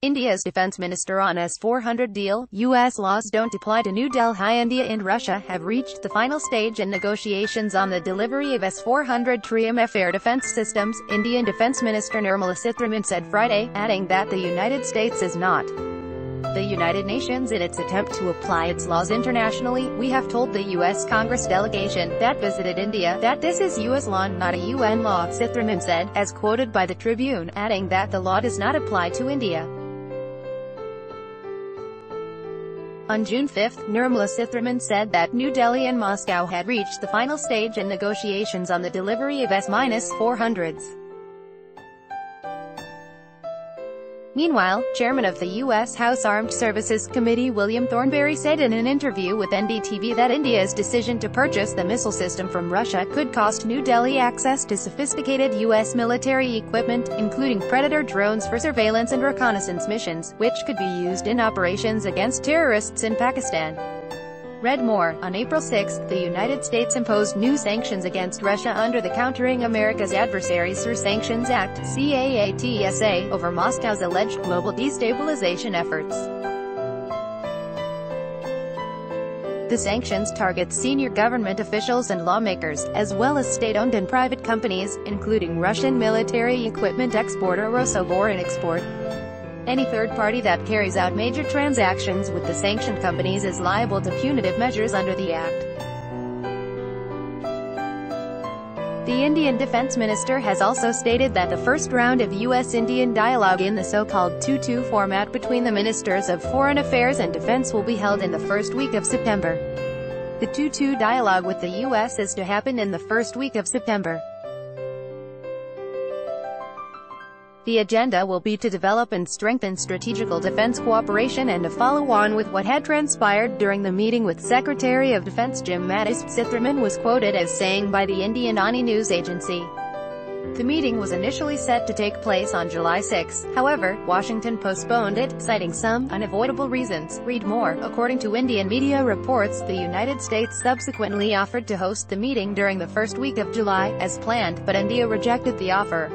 India's defense minister on S-400 deal. U.S. laws don't apply to New Delhi. India and Russia have reached the final stage in negotiations on the delivery of S-400 triumph air defense systems, Indian Defense Minister Nirmala Sitharaman said Friday, adding that the United States is not the United Nations in its attempt to apply its laws internationally. We have told the U.S. Congress delegation that visited India that this is U.S. law, not a UN law, Sitharaman said, as quoted by the Tribune, adding that the law does not apply to India. On June 5, Nirmala Sitharaman said that New Delhi and Moscow had reached the final stage in negotiations on the delivery of S-400s. Meanwhile, Chairman of the U.S. House Armed Services Committee William Thornberry said in an interview with NDTV that India's decision to purchase the missile system from Russia could cost New Delhi access to sophisticated U.S. military equipment, including Predator drones for surveillance and reconnaissance missions, which could be used in operations against terrorists in Pakistan. Read more. On April 6, the United States imposed new sanctions against Russia under the Countering America's Adversaries Through Sanctions Act (CAATSA) over Moscow's alleged global destabilization efforts. The sanctions target senior government officials and lawmakers, as well as state-owned and private companies, including Russian military equipment exporter Rosoboronexport. Any third party that carries out major transactions with the sanctioned companies is liable to punitive measures under the Act. The Indian Defense Minister has also stated that the first round of U.S.-Indian dialogue in the so-called 2-2 format between the Ministers of Foreign Affairs and Defense will be held in the first week of September. The 2-2 dialogue with the U.S. is to happen in the first week of September. The agenda will be to develop and strengthen strategical defense cooperation and to follow on with what had transpired during the meeting with Secretary of Defense Jim Mattis, Sitharaman was quoted as saying by the Indian Ani news agency. The meeting was initially set to take place on July 6, however, Washington postponed it, citing some unavoidable reasons. Read more. According to Indian media reports, the United States subsequently offered to host the meeting during the first week of July, as planned, but India rejected the offer.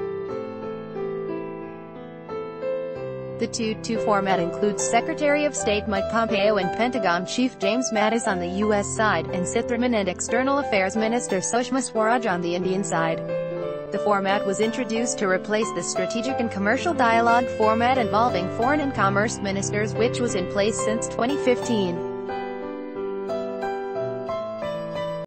The 2-2 format includes Secretary of State Mike Pompeo and Pentagon Chief James Mattis on the U.S. side, and Sitharaman and External Affairs Minister Sushma Swaraj on the Indian side. The format was introduced to replace the Strategic and Commercial Dialogue format involving foreign and commerce ministers, which was in place since 2015.